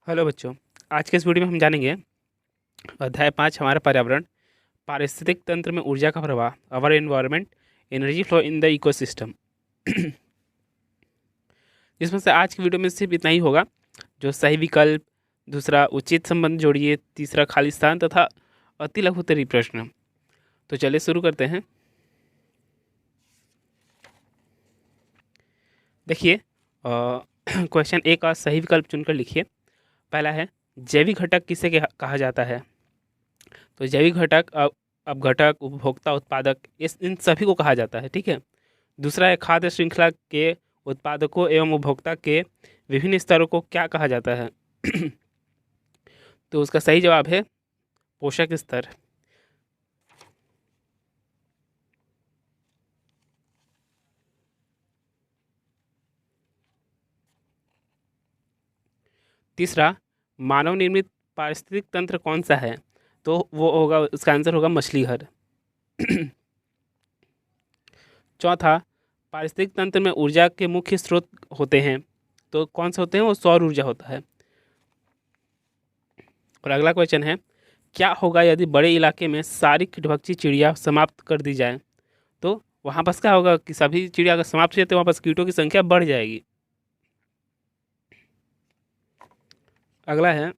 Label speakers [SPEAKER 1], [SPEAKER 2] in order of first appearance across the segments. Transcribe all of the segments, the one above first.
[SPEAKER 1] Hello बच्चों। आज के इस वीडियो में हम जानेंगे अध्याय 5 हमारा पर्यावरण, पारिस्थितिक तंत्र में ऊर्जा का प्रवाह, our environment, energy flow in the ecosystem. इसमें से आज की वीडियो में सिर्फ इतना ही होगा, जो सही विकल्प, दूसरा उचित संबंध जोड़िए, तीसरा खाली स्थान तथा अति लघु उत्तरीय प्रश्न। तो चलिए शुरू करते हैं। देखिए, क्वेश्चन ए का सही विकल्प चुनकर लिखिए। पहला है, जैविक घटक किसे कहा जाता है? तो जैविक घटक अपघटक, उपभोक्ता, उत्पादक, इस इन सभी को कहा जाता है। ठीक है। दूसरा है, खाद्य श्रृंखला के उत्पादकों एवं उपभोक्ता के विभिन्न स्तरों को क्या कहा जाता है? तो उसका सही जवाब है पोषक स्तर। तीसरा, मानव निर्मित पारिस्थितिक तंत्र कौन सा है? तो वो होगा, उसका आंसर होगा मछली घर। चौथा, पारिस्थितिक तंत्र में ऊर्जा के मुख्य स्रोत होते हैं, तो कौन से होते हैं? वो सौर ऊर्जा होता है। और अगला क्वेश्चन है, क्या होगा यदि बड़े इलाके में सारी कीटभक्षी चिड़िया समाप्त कर दी जाए? तो वहाँ पर क्या होगा कि सभी चिड़िया अगर समाप्त हो जाए तो वहाँ पर कीटों की संख्या बढ़ जाएगी। अगला है,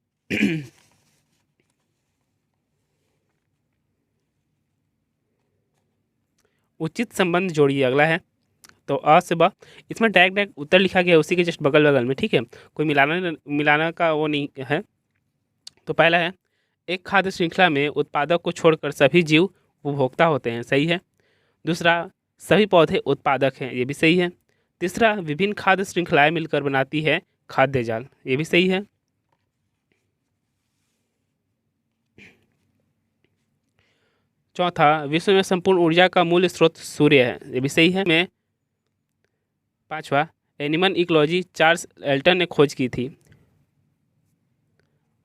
[SPEAKER 1] उचित संबंध जोड़िए। अगला है, तो अ से ब, इसमें डायरेक्ट डायरेक्ट उत्तर लिखा गया है, उसी के जस्ट बगल बगल में। ठीक है, कोई मिलाना मिलाना का वो नहीं है। तो पहला है, एक खाद्य श्रृंखला में उत्पादक को छोड़कर सभी जीव उपभोक्ता होते हैं। सही है। दूसरा, सभी पौधे उत्पादक हैं। ये भी सही है। तीसरा, विभिन्न खाद्य श्रृंखलाएं मिलकर बनाती है खाद्य जाल। ये भी सही है। चौथा, विश्व में संपूर्ण ऊर्जा का मूल स्रोत सूर्य है। ये भी सही है। में पांचवा, एनिमल इकोलॉजी चार्ल्स एल्टन ने खोज की थी।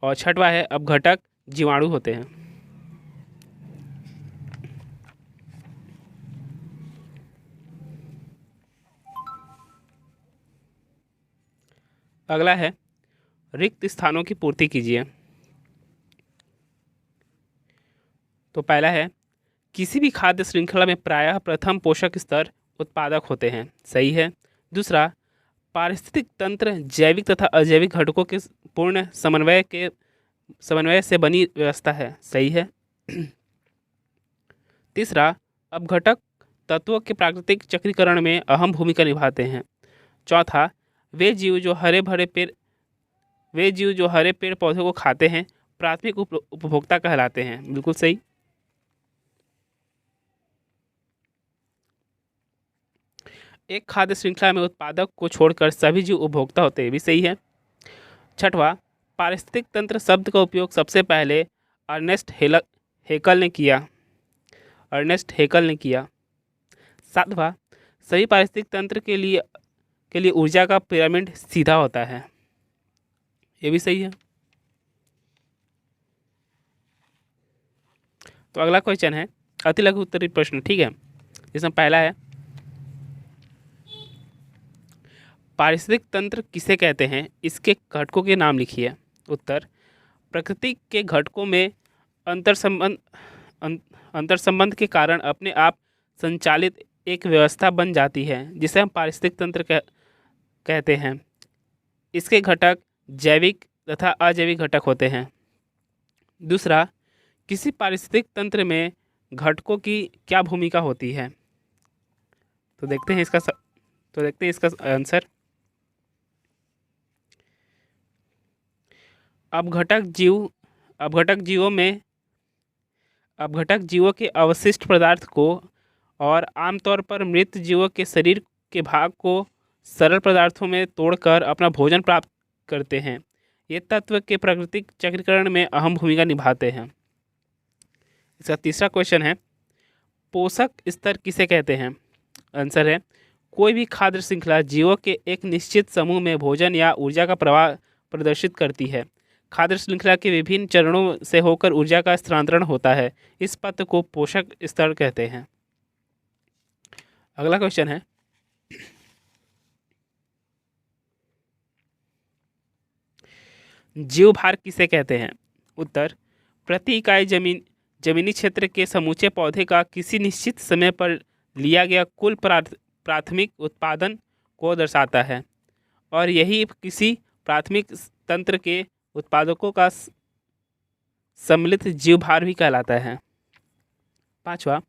[SPEAKER 1] और छठवा है, अपघटक जीवाणु होते हैं। अगला है, रिक्त स्थानों की पूर्ति कीजिए। तो पहला है, किसी भी खाद्य श्रृंखला में प्रायः प्रथम पोषक स्तर उत्पादक होते हैं। सही है। दूसरा, पारिस्थितिक तंत्र जैविक तथा अजैविक घटकों के पूर्ण समन्वय से बनी व्यवस्था है। सही है। तीसरा, अपघटक तत्वों के प्राकृतिक चक्रीकरण में अहम भूमिका निभाते हैं। चौथा, वे जीव जो हरे पेड़ पौधों को खाते हैं प्राथमिक उपभोक्ता कहलाते हैं। बिल्कुल सही। एक खाद्य श्रृंखला में उत्पादक को छोड़कर सभी जीव उपभोक्ता होते हैं। भी सही है। छठवां, पारिस्थितिक तंत्र शब्द का उपयोग सबसे पहले अर्नेस्ट हेकल ने किया। सातवां, सभी पारिस्थितिक तंत्र के लिए ऊर्जा का पिरामिड सीधा होता है। ये भी सही है। तो अगला क्वेश्चन है अति लघु उत्तरीय प्रश्न। ठीक है, इसमें पहला है, पारिस्थितिक तंत्र किसे कहते हैं? इसके घटकों के नाम लिखिए। उत्तर, प्रकृति के घटकों में अंतर संबंध अंतर संबंध के कारण अपने आप संचालित एक व्यवस्था बन जाती है, जिसे हम पारिस्थितिक तंत्र कहते हैं। इसके घटक जैविक तथा अजैविक घटक होते हैं। दूसरा, किसी पारिस्थितिक तंत्र में घटकों की क्या भूमिका होती है? तो देखते हैं इसका आंसर। अपघटक जीव अपघटक जीवों में अपघटक जीवों के अवशिष्ट पदार्थ को और आमतौर पर मृत जीवों के शरीर के भाग को सरल पदार्थों में तोड़कर अपना भोजन प्राप्त करते हैं। ये तत्व के प्राकृतिक चक्रीकरण में अहम भूमिका निभाते हैं। इसका तीसरा क्वेश्चन है, पोषक स्तर किसे कहते हैं? आंसर है, कोई भी खाद्य श्रृंखला जीवों के एक निश्चित समूह में भोजन या ऊर्जा का प्रवाह प्रदर्शित करती है। खाद्य श्रृंखला के विभिन्न चरणों से होकर ऊर्जा का स्थानांतरण होता है। इस पथ को पोषक स्तर कहते हैं। अगला क्वेश्चन है, जीवभार किसे कहते हैं? उत्तर, प्रति इकाई जमीनी क्षेत्र के समूचे पौधे का किसी निश्चित समय पर लिया गया कुल प्राथमिक उत्पादन को दर्शाता है और यही किसी प्राथमिक तंत्र के उत्पादकों का सम्मिलित जीवभार भी कहलाता है। 5वां,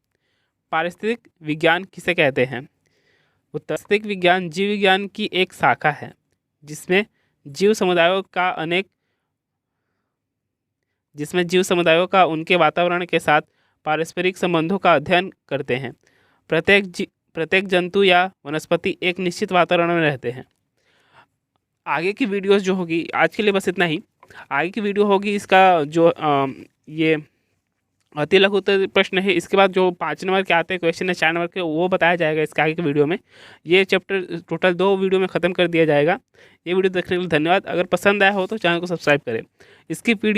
[SPEAKER 1] पारिस्थितिक विज्ञान किसे कहते हैं? उत्तर, पारिस्थितिक विज्ञान जीव विज्ञान की एक शाखा है जिसमें जीव समुदायों का उनके वातावरण के साथ पारस्परिक संबंधों का अध्ययन करते हैं। प्रत्येक जंतु या वनस्पति एक निश्चित वातावरण में रहते हैं। आगे की वीडियोस जो होगी, आज के लिए बस इतना ही। आगे की वीडियो होगी इसका जो ये अति लघु उत्तर प्रश्न है, इसके बाद जो 5 नंबर के आते हैं क्वेश्चन है 4 नंबर के, वो बताया जाएगा इसके आगे की वीडियो में। ये चैप्टर टोटल 2 वीडियो में ख़त्म कर दिया जाएगा। ये वीडियो देखने के लिए धन्यवाद। अगर पसंद आया हो तो चैनल को सब्सक्राइब करें। इसकी पीडीएफ